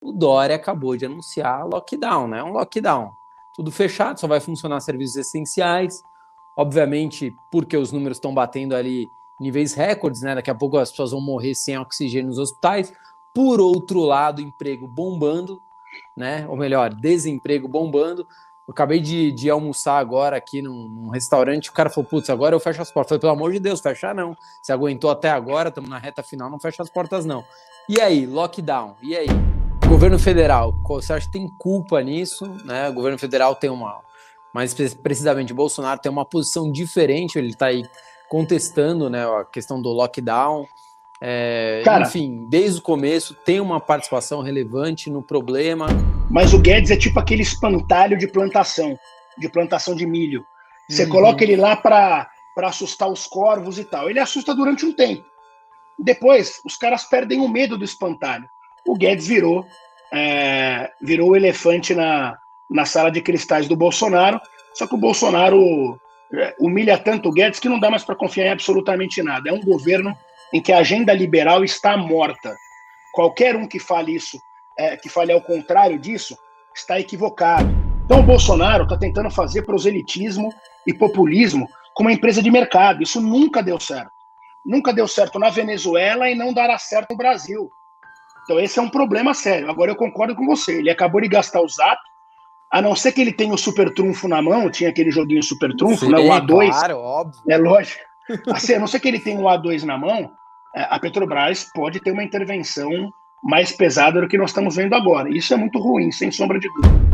O Dória acabou de anunciar lockdown, né? Um lockdown. Tudo fechado, só vai funcionar serviços essenciais. Obviamente, porque os números estão batendo ali níveis recordes, né? Daqui a pouco as pessoas vão morrer sem oxigênio nos hospitais. Por outro lado, emprego bombando, né? Ou melhor, desemprego bombando. Eu acabei de almoçar agora aqui num restaurante, o cara falou, putz, agora eu fecho as portas. Eu falei, pelo amor de Deus, fechar não. Você aguentou até agora, estamos na reta final, não fecha as portas não. E aí, lockdown, e aí? Governo federal, você acha que tem culpa nisso? Né? O governo federal tem mais precisamente, Bolsonaro tem uma posição diferente, ele está aí contestando, né, a questão do lockdown. Cara, enfim, desde o começo tem uma participação relevante no problema. mas o Guedes é tipo aquele espantalho de plantação de milho. Você coloca ele lá para assustar os corvos e tal. Ele assusta durante um tempo. Depois, os caras perdem o medo do espantalho. O Guedes virou o elefante na sala de cristais do Bolsonaro, só que o Bolsonaro humilha tanto o Guedes que não dá mais para confiar em absolutamente nada. É um governo em que a agenda liberal está morta. Qualquer um que fale isso, que fale ao contrário disso, está equivocado. Então o Bolsonaro está tentando fazer proselitismo e populismo com uma empresa de mercado. Isso nunca deu certo. Nunca deu certo na Venezuela e não dará certo no Brasil. Então esse é um problema sério. Agora eu concordo com você. Ele acabou de gastar o Zap, a não ser que ele tenha o super trunfo na mão, tinha aquele joguinho super trunfo, Sim, né, o A2. Claro, óbvio. É lógico. Assim, a não ser que ele tenha o A2 na mão, a Petrobras pode ter uma intervenção mais pesada do que nós estamos vendo agora. Isso é muito ruim, sem sombra de dúvida.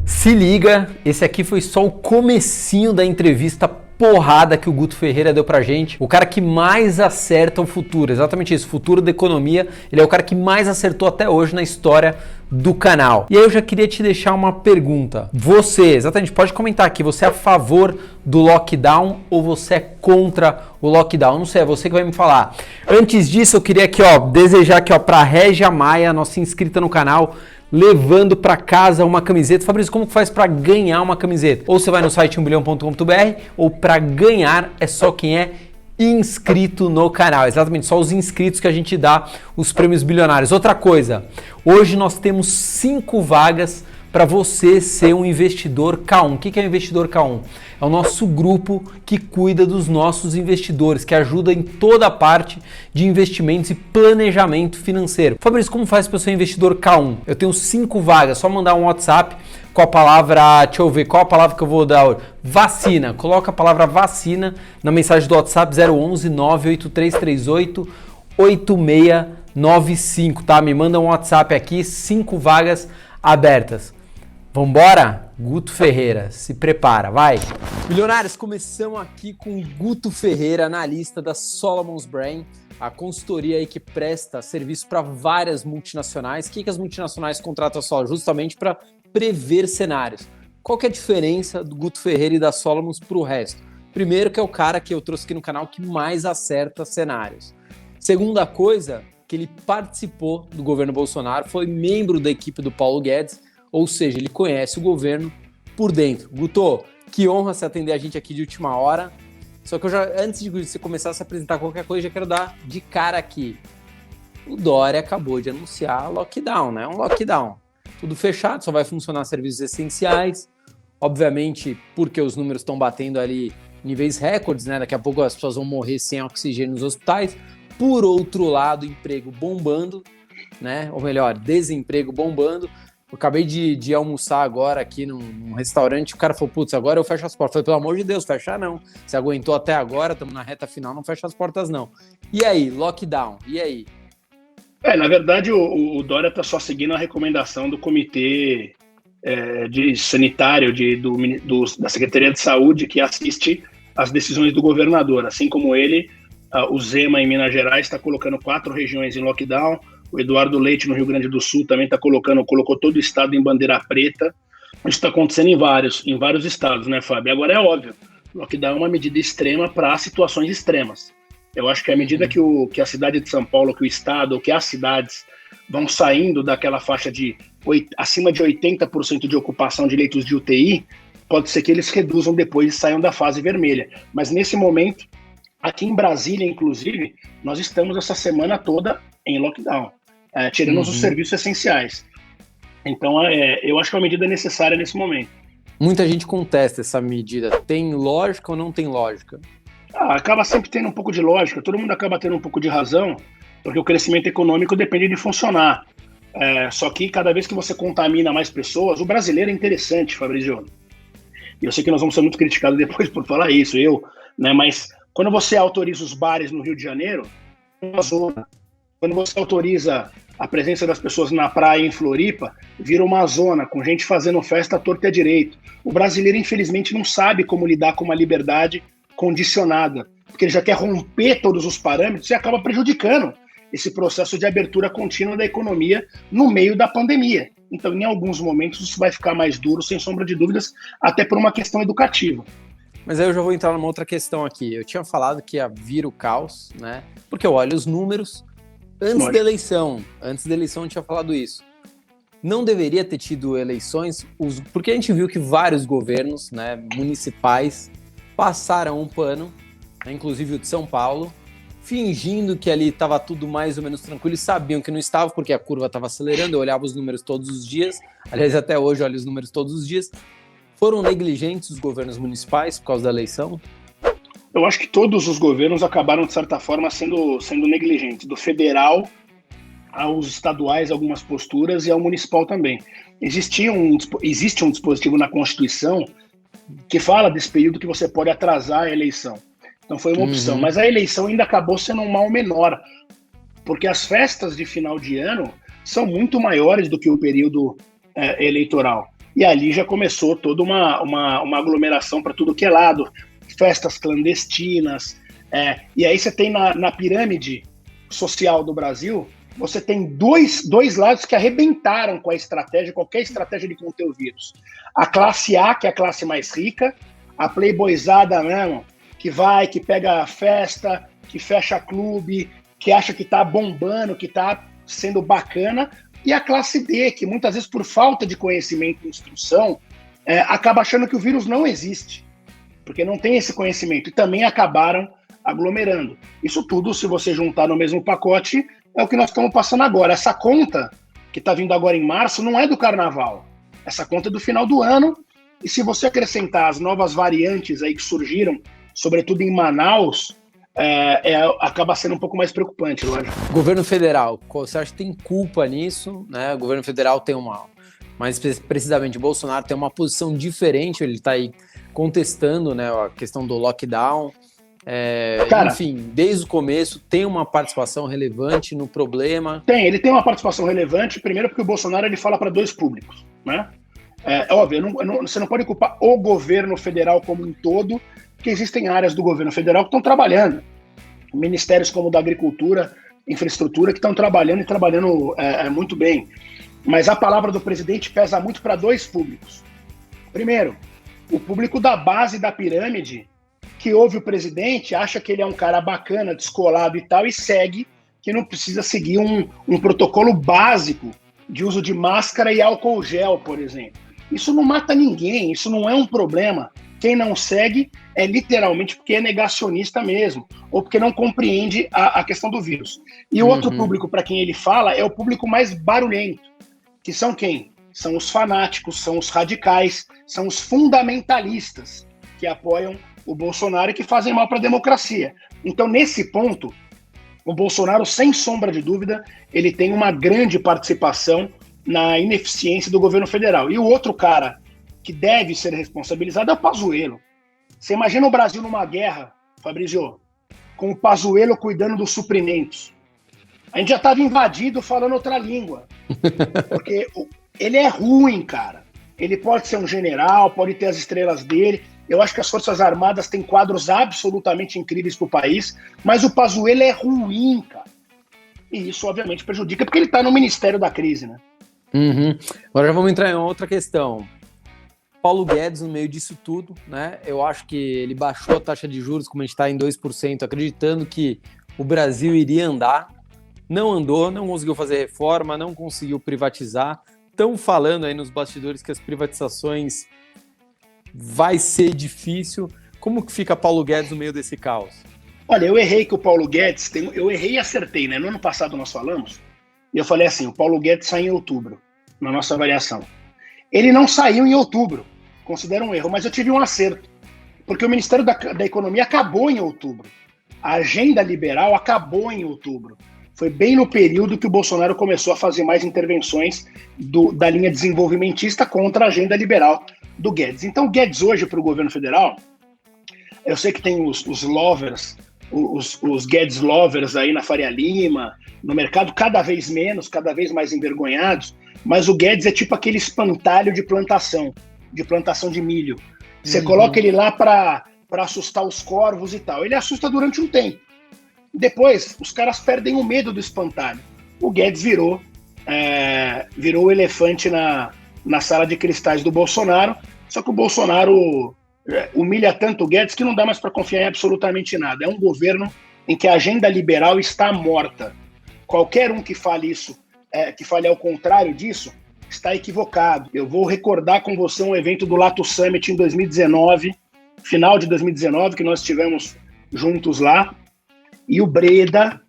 Se liga, esse aqui foi só o comecinho da entrevista porrada que o Guto Ferreira deu pra gente. O cara que mais acerta o futuro, exatamente isso, futuro da economia. Ele é o cara que mais acertou até hoje na história do canal. E aí eu já queria te deixar uma pergunta. Você, exatamente, pode comentar aqui, você é a favor do lockdown ou você é contra o lockdown? Não sei, é você que vai me falar. Antes disso, eu queria aqui, desejar aqui, pra Régia Maia, nossa inscrita no canal, levando para casa uma camiseta. Fabrício, como que faz para ganhar uma camiseta? Ou você vai no site 1bilhão.com.br, ou para ganhar é só quem é inscrito no canal. Exatamente, só os inscritos que a gente dá os prêmios bilionários. Outra coisa, hoje nós temos 5 vagas para você ser um investidor K1. O que é um investidor K1? É o nosso grupo que cuida dos nossos investidores, que ajuda em toda a parte de investimentos e planejamento financeiro. Fabrício, como faz para ser um investidor K1? Eu tenho 5 vagas, só mandar um WhatsApp com a palavra, deixa eu ver, qual a palavra que eu vou dar hoje? Vacina. Coloca a palavra vacina na mensagem do WhatsApp 011 98338 8695, tá? Me manda um WhatsApp aqui, 5 vagas abertas. Vambora? Guto Ferreira, se prepara, vai! Milionários, começamos aqui com Guto Ferreira, analista da Solomon's Brain, a consultoria aí que presta serviço para várias multinacionais. O que as multinacionais contratam só? Justamente para prever cenários. Qual que é a diferença do Guto Ferreira e da Solomons para o resto? Primeiro, que é o cara que eu trouxe aqui no canal que mais acerta cenários. Segunda coisa, que ele participou do governo Bolsonaro, foi membro da equipe do Paulo Guedes, ou seja, ele conhece o governo por dentro. Guto, que honra você atender a gente aqui de última hora. Só que eu já, antes de você começar a se apresentar qualquer coisa, já quero dar de cara aqui. O Dória acabou de anunciar lockdown, né? Um lockdown. Tudo fechado, só vai funcionar serviços essenciais. Obviamente, porque os números estão batendo ali níveis recordes, né? Daqui a pouco as pessoas vão morrer sem oxigênio nos hospitais. Por outro lado, emprego bombando, né? Ou melhor, desemprego bombando. Eu acabei de almoçar agora aqui num restaurante, o cara falou, putz, agora eu fecho as portas. Eu falei, pelo amor de Deus, fechar não. Você aguentou até agora, estamos na reta final, não fecha as portas não. E aí, lockdown, e aí? Na verdade, o Dória está só seguindo a recomendação do Comitê de Sanitário da Secretaria de Saúde, que assiste às decisões do governador. Assim como ele, o Zema, em Minas Gerais, está colocando 4 regiões em lockdown. O Eduardo Leite, no Rio Grande do Sul, também colocou todo o estado em bandeira preta. Isso está acontecendo em vários estados, né, Fábio? Agora é óbvio, o lockdown é uma medida extrema para situações extremas. Eu acho que à medida que a cidade de São Paulo, que o estado, ou que as cidades vão saindo daquela faixa de acima de 80% de ocupação de leitos de UTI, pode ser que eles reduzam depois e saiam da fase vermelha. Mas nesse momento, aqui em Brasília, inclusive, nós estamos essa semana toda em lockdown. tirando os serviços essenciais. Então, eu acho que é uma medida necessária nesse momento. Muita gente contesta essa medida. Tem lógica ou não tem lógica? Acaba sempre tendo um pouco de lógica, todo mundo acaba tendo um pouco de razão, porque o crescimento econômico depende de funcionar. Só que cada vez que você contamina mais pessoas, o brasileiro é interessante, Fabrício. E eu sei que nós vamos ser muito criticados depois por falar isso, né? Mas quando você autoriza os bares no Rio de Janeiro, uma zona. Quando você autoriza a presença das pessoas na praia em Floripa, vira uma zona, com gente fazendo festa à torta e à direito. O brasileiro, infelizmente, não sabe como lidar com uma liberdade condicionada, porque ele já quer romper todos os parâmetros e acaba prejudicando esse processo de abertura contínua da economia no meio da pandemia. Então, em alguns momentos, isso vai ficar mais duro, sem sombra de dúvidas, até por uma questão educativa. Mas aí eu já vou entrar numa outra questão aqui. Eu tinha falado que ia vir o caos, né? Porque eu olho os números antes da eleição. Antes da eleição eu tinha falado isso. Não deveria ter tido eleições, porque a gente viu que vários governos, né, municipais passaram um pano, né, inclusive o de São Paulo, fingindo que ali estava tudo mais ou menos tranquilo e sabiam que não estava, porque a curva estava acelerando. Eu olhava os números todos os dias, aliás, até hoje eu olho os números todos os dias. Foram negligentes os governos municipais por causa da eleição? Eu acho que todos os governos acabaram, de certa forma, sendo negligentes, do federal aos estaduais, algumas posturas, e ao municipal também. Existe um dispositivo na Constituição que fala desse período que você pode atrasar a eleição. Então foi uma opção, mas a eleição ainda acabou sendo um mal menor, porque as festas de final de ano são muito maiores do que o período eleitoral. E ali já começou toda uma aglomeração para tudo que é lado, festas clandestinas, e aí você tem na pirâmide social do Brasil, você tem dois lados que arrebentaram com a estratégia, qualquer estratégia de conter o vírus. A classe A, que é a classe mais rica, a playboyzada mesmo, que pega a festa, que fecha clube, que acha que tá bombando, que tá sendo bacana, e a classe D, que muitas vezes por falta de conhecimento e instrução, acaba achando que o vírus não existe, porque não tem esse conhecimento, e também acabaram aglomerando. Isso tudo, se você juntar no mesmo pacote, é o que nós estamos passando agora. Essa conta que está vindo agora em março não é do carnaval, essa conta é do final do ano, e se você acrescentar as novas variantes aí que surgiram, sobretudo em Manaus, acaba sendo um pouco mais preocupante, lógico. Governo federal, você acha que tem culpa nisso? Né? O governo federal tem mais precisamente, o Bolsonaro tem uma posição diferente, ele está aí contestando, né, a questão do lockdown. Cara, enfim, desde o começo tem uma participação relevante no problema. Ele tem uma participação relevante, primeiro porque o Bolsonaro ele fala para dois públicos, né? Óbvio, você não pode culpar o governo federal como um todo, porque existem áreas do governo federal que estão trabalhando. Ministérios como o da Agricultura, Infraestrutura, que estão trabalhando e trabalhando muito bem. Mas a palavra do presidente pesa muito para dois públicos. Primeiro, o público da base da pirâmide, que ouve o presidente, acha que ele é um cara bacana, descolado e tal, e segue que não precisa seguir um protocolo básico de uso de máscara e álcool gel, por exemplo. Isso não mata ninguém, isso não é um problema. Quem não segue é literalmente porque é negacionista mesmo, ou porque não compreende a questão do vírus. E o outro público para quem ele fala é o público mais barulhento, que são quem? São os fanáticos, são os radicais, são os fundamentalistas que apoiam o Bolsonaro e que fazem mal para a democracia. Então, nesse ponto, o Bolsonaro, sem sombra de dúvida, ele tem uma grande participação na ineficiência do governo federal. E o outro cara que deve ser responsabilizado é o Pazuello. Você imagina o Brasil numa guerra, Fabrício, com o Pazuello cuidando dos suprimentos. A gente já estava invadido falando outra língua. Porque ele é ruim, cara. Ele pode ser um general, pode ter as estrelas dele. Eu acho que as Forças Armadas têm quadros absolutamente incríveis para o país, mas o Pazuello é ruim, cara. E isso, obviamente, prejudica, porque ele está no Ministério da Crise, né? Agora já vamos entrar em outra questão. Paulo Guedes, no meio disso tudo, né? Eu acho que ele baixou a taxa de juros, como a gente está em 2%, acreditando que o Brasil iria andar. Não andou, não conseguiu fazer reforma, não conseguiu privatizar. Estão falando aí nos bastidores que as privatizações vai ser difícil. Como que fica Paulo Guedes no meio desse caos? Olha, eu errei que o Paulo Guedes, eu errei e acertei, né? No ano passado nós falamos, E eu falei assim, o Paulo Guedes sai em outubro, na nossa avaliação. Ele não saiu em outubro, considero um erro, mas eu tive um acerto, porque o Ministério da Economia acabou em outubro. A agenda liberal acabou em outubro. Foi bem no período que o Bolsonaro começou a fazer mais intervenções da linha desenvolvimentista contra a agenda liberal do Guedes. Então o Guedes hoje para o governo federal, eu sei que tem os lovers, os Guedes lovers aí na Faria Lima, no mercado cada vez menos, cada vez mais envergonhados, mas o Guedes é tipo aquele espantalho de plantação de milho. Você coloca ele lá para assustar os corvos e tal. Ele assusta durante um tempo. Depois, os caras perdem o medo do espantalho. O Guedes virou o elefante na sala de cristais do Bolsonaro, só que o Bolsonaro humilha tanto o Guedes que não dá mais para confiar em absolutamente nada. É um governo em que a agenda liberal está morta. Qualquer um que fale isso, que fale ao contrário disso, está equivocado. Eu vou recordar com você um evento do Lato Summit em 2019, final de 2019, que nós estivemos juntos lá, e o Breda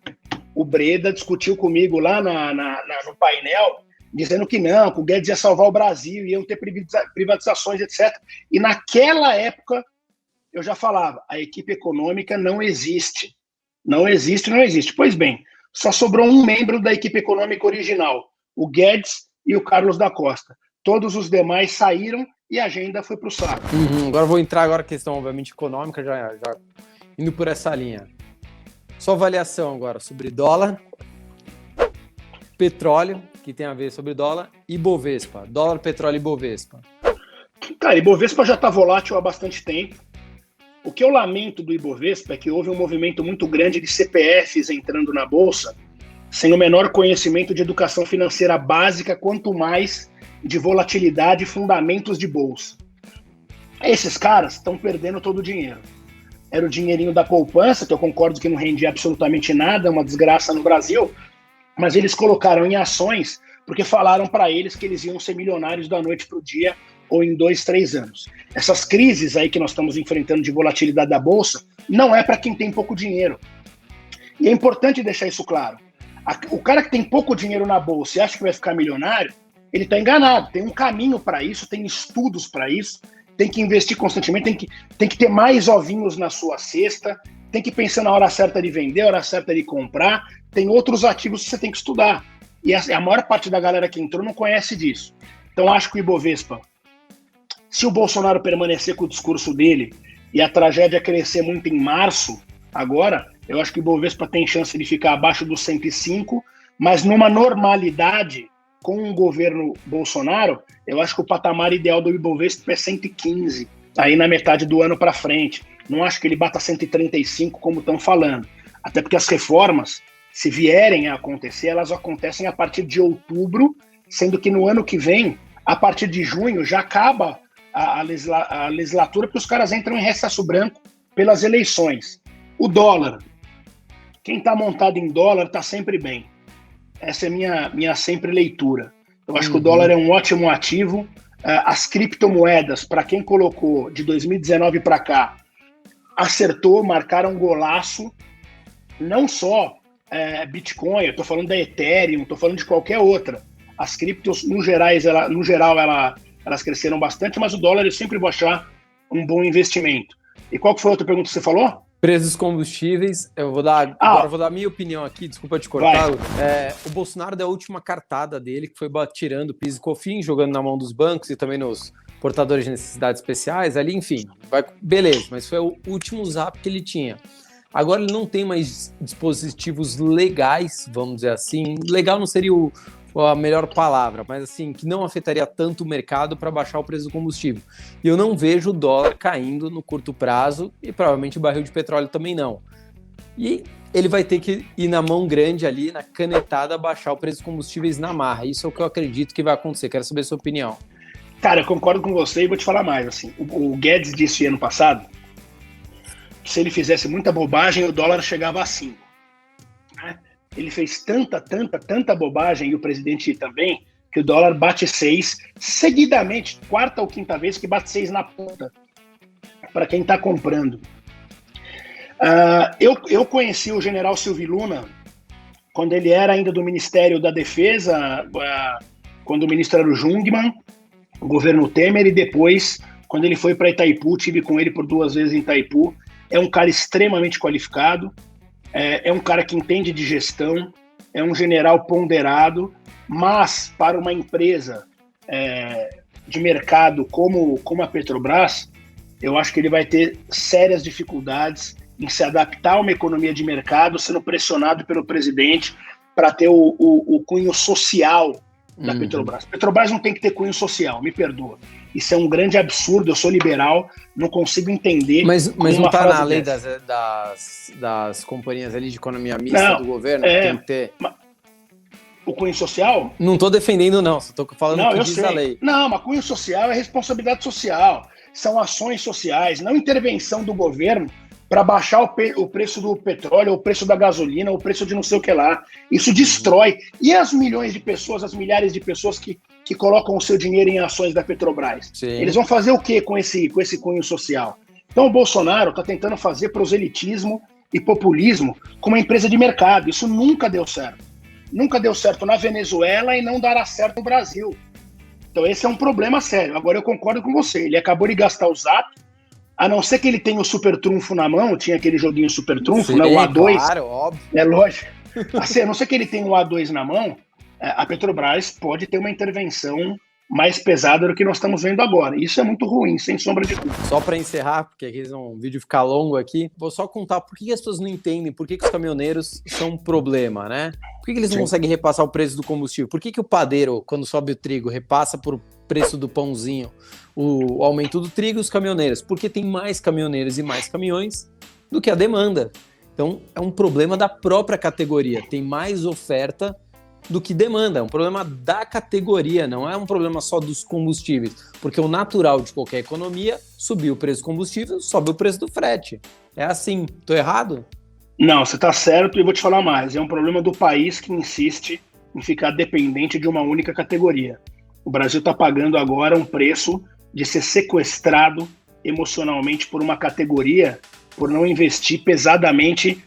discutiu comigo lá no painel, dizendo que não, que o Guedes ia salvar o Brasil, iam ter privatizações, etc. E naquela época, eu já falava, a equipe econômica não existe. Não existe, não existe. Pois bem, só sobrou um membro da equipe econômica original, o Guedes e o Carlos da Costa. Todos os demais saíram e a agenda foi para o saco. Agora vou entrar na questão, obviamente, econômica, já indo por essa linha. Sua avaliação agora sobre dólar, petróleo, que tem a ver sobre dólar, e Bovespa. Dólar, petróleo e Bovespa. Cara, Ibovespa já está volátil há bastante tempo. O que eu lamento do Ibovespa é que houve um movimento muito grande de CPFs entrando na Bolsa sem o menor conhecimento de educação financeira básica, quanto mais de volatilidade e fundamentos de Bolsa. Esses caras estão perdendo todo o dinheiro. Era o dinheirinho da poupança, que eu concordo que não rendia absolutamente nada, uma desgraça no Brasil, mas eles colocaram em ações porque falaram para eles que eles iam ser milionários da noite para o dia ou em 2, 3 anos. Essas crises aí que nós estamos enfrentando de volatilidade da Bolsa não é para quem tem pouco dinheiro. E é importante deixar isso claro. O cara que tem pouco dinheiro na Bolsa e acha que vai ficar milionário, ele está enganado. Tem um caminho para isso, tem estudos para isso, tem que investir constantemente, tem que ter mais ovinhos na sua cesta, tem que pensar na hora certa de vender, a hora certa de comprar, tem outros ativos que você tem que estudar. E a maior parte da galera que entrou não conhece disso. Então acho que o Ibovespa, se o Bolsonaro permanecer com o discurso dele e a tragédia crescer muito em março, agora, eu acho que o Ibovespa tem chance de ficar abaixo dos 105, mas numa normalidade, com o governo Bolsonaro, eu acho que o patamar ideal do Ibovespa é 115, aí na metade do ano para frente. Não acho que ele bata 135, como estão falando. Até porque as reformas, se vierem a acontecer, elas acontecem a partir de outubro, sendo que no ano que vem, a partir de junho, já acaba a legislatura, porque os caras entram em recesso branco pelas eleições. O dólar, quem está montado em dólar está sempre bem. Essa é minha sempre leitura. Eu acho que o dólar é um ótimo ativo. As criptomoedas, para quem colocou de 2019 para cá, acertou, marcaram um golaço. Não só Bitcoin, eu estou falando da Ethereum, estou falando de qualquer outra. As criptos, no geral, elas cresceram bastante, mas o dólar eu sempre vou achar um bom investimento. E qual que foi a outra pergunta que você falou? Preços dos combustíveis, agora eu vou dar a minha opinião aqui, desculpa te cortar. O Bolsonaro deu a última cartada dele, que foi tirando PIS e COFINS, jogando na mão dos bancos e também nos portadores de necessidades especiais, ali, enfim, beleza, mas foi o último zap que ele tinha. Agora ele não tem mais dispositivos legais, vamos dizer assim, legal não seria a melhor palavra, mas assim, que não afetaria tanto o mercado para baixar o preço do combustível. E eu não vejo o dólar caindo no curto prazo e provavelmente o barril de petróleo também não. E ele vai ter que ir na mão grande ali, na canetada, baixar o preço dos combustíveis na marra. Isso é o que eu acredito que vai acontecer. Quero saber a sua opinião. Cara, eu concordo com você e vou te falar mais. Assim, o Guedes disse ano passado que se ele fizesse muita bobagem, o dólar chegava a 5. Né? Ele fez tanta bobagem, e o presidente também, que o dólar bate 6 seguidamente, quarta ou quinta vez que bate 6 na ponta, para quem está comprando. Eu conheci o general Silvio Luna quando ele era ainda do Ministério da Defesa, quando o ministro era o Jungmann, o governo Temer, e depois, quando ele foi para Itaipu, tive com ele por 2 vezes em Itaipu. É um cara extremamente qualificado, é um cara que entende de gestão, é um general ponderado, mas para uma empresa de mercado como a Petrobras, eu acho que ele vai ter sérias dificuldades em se adaptar a uma economia de mercado, sendo pressionado pelo presidente para ter o cunho social da Petrobras. Petrobras não tem que ter cunho social, me perdoa. Isso é um grande absurdo, eu sou liberal, não consigo entender. Mas não está na lei das companhias ali de economia mista do governo? Tem que ter... O cunho social? Não estou defendendo, não, só estou falando o que diz a lei. Não, mas cunho social é responsabilidade social. São ações sociais, não intervenção do governo para baixar o preço do petróleo, o preço da gasolina, o preço de não sei o que lá. Isso destrói. E as milhões de pessoas, as milhares de pessoas que colocam o seu dinheiro em ações da Petrobras? Sim. Eles vão fazer o quê com esse cunho social? Então o Bolsonaro está tentando fazer proselitismo e populismo com uma empresa de mercado. Isso nunca deu certo. Nunca deu certo na Venezuela e não dará certo no Brasil. Então esse é um problema sério. Agora eu concordo com você. Ele acabou de gastar o Zap, a não ser que ele tenha o super trunfo na mão, tinha aquele joguinho super trunfo, né, o A2. Claro, óbvio. É lógico. Assim, a não ser que ele tenha o A2 na mão, a Petrobras pode ter uma intervenção mais pesada do que nós estamos vendo agora. Isso é muito ruim, sem sombra de dúvida. Só para encerrar, porque aqui o vídeo ficar longo aqui, vou só contar por que as pessoas não entendem, por que os caminhoneiros são um problema, né? Por que eles não conseguem repassar o preço do combustível? Por que o padeiro, quando sobe o trigo, repassa por preço do pãozinho o aumento do trigo e os caminhoneiros? Porque tem mais caminhoneiros e mais caminhões do que a demanda. Então, é um problema da própria categoria. Tem mais oferta do que demanda. É um problema da categoria, não é um problema só dos combustíveis. Porque o natural de qualquer economia, subir o preço do combustível, sobe o preço do frete. É assim. Tô errado? Não, você está certo e vou te falar mais. É um problema do país que insiste em ficar dependente de uma única categoria. O Brasil está pagando agora um preço de ser sequestrado emocionalmente por uma categoria, por não investir pesadamente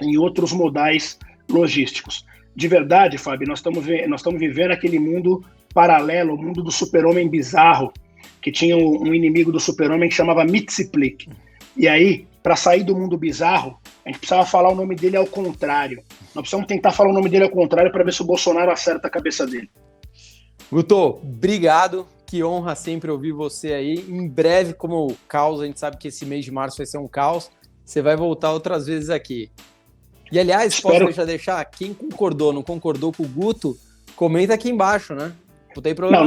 em outros modais logísticos. De verdade, Fábio, nós estamos vivendo aquele mundo paralelo, o mundo do super-homem bizarro, que tinha um inimigo do super-homem que chamava Mxyzptlk. E aí, para sair do mundo bizarro, a gente precisava falar o nome dele ao contrário. Nós precisamos tentar falar o nome dele ao contrário para ver se o Bolsonaro acerta a cabeça dele. Guto, obrigado. Que honra sempre ouvir você aí. Em breve, como o caos, a gente sabe que esse mês de março vai ser um caos, você vai voltar outras vezes aqui. E, aliás, posso deixar, quem concordou, não concordou com o Guto, comenta aqui embaixo, né? Não tem problema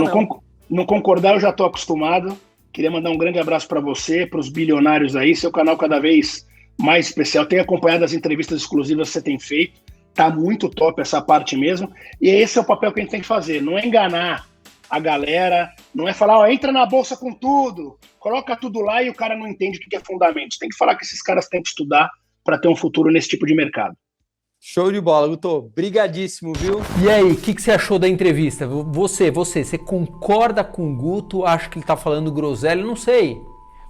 não concordar eu já estou acostumado. Queria mandar um grande abraço para você, para os bilionários aí, seu canal cada vez mais especial. Tenho acompanhado as entrevistas exclusivas que você tem feito, tá muito top essa parte mesmo, e esse é o papel que a gente tem que fazer, não é enganar a galera, não é falar, ó, entra na bolsa com tudo, coloca tudo lá e o cara não entende o que é fundamentos. Tem que falar que esses caras têm que estudar para ter um futuro nesse tipo de mercado. Show de bola, Guto. Brigadíssimo, viu? E aí, o que você achou da entrevista? Você concorda com o Guto? Acha que ele tá falando groselha? Não sei.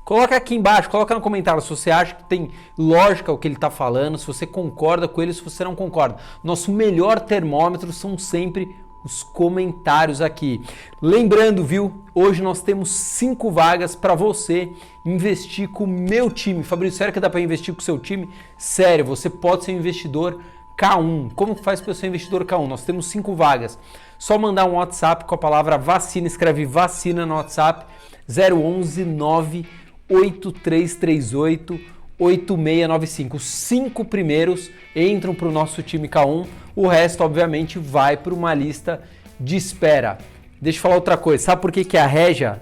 Coloca aqui embaixo, coloca no comentário se você acha que tem lógica o que ele tá falando, se você concorda com ele, se você não concorda. Nosso melhor termômetro são sempre os comentários aqui. Lembrando, viu? Hoje nós temos 5 vagas para você investir com o meu time. Fabrício, sério que dá para investir com o seu time? Sério, você pode ser um investidor K1. Como faz para ser um investidor K1? Nós temos 5 vagas. Só mandar um WhatsApp com a palavra vacina, escreve vacina no WhatsApp, 011 98338 8695. Os 5 primeiros entram para o nosso time K1, o resto, obviamente, vai para uma lista de espera. Deixa eu falar outra coisa, sabe por que a Régia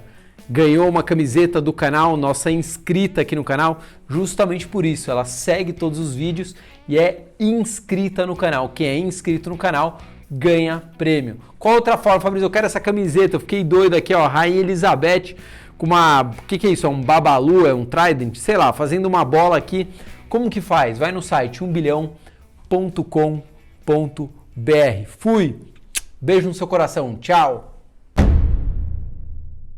ganhou uma camiseta do canal, nossa inscrita aqui no canal? Justamente por isso, ela segue todos os vídeos e é inscrita no canal. Quem é inscrito no canal ganha prêmio. Qual outra forma, Fabrício? Eu quero essa camiseta, eu fiquei doido aqui, ó, Rainha Elizabeth, com uma, o que é isso? É um babalu, é um trident, sei lá, fazendo uma bola aqui. Como que faz? Vai no site 1bilhão.com.br. Fui! Beijo no seu coração, tchau!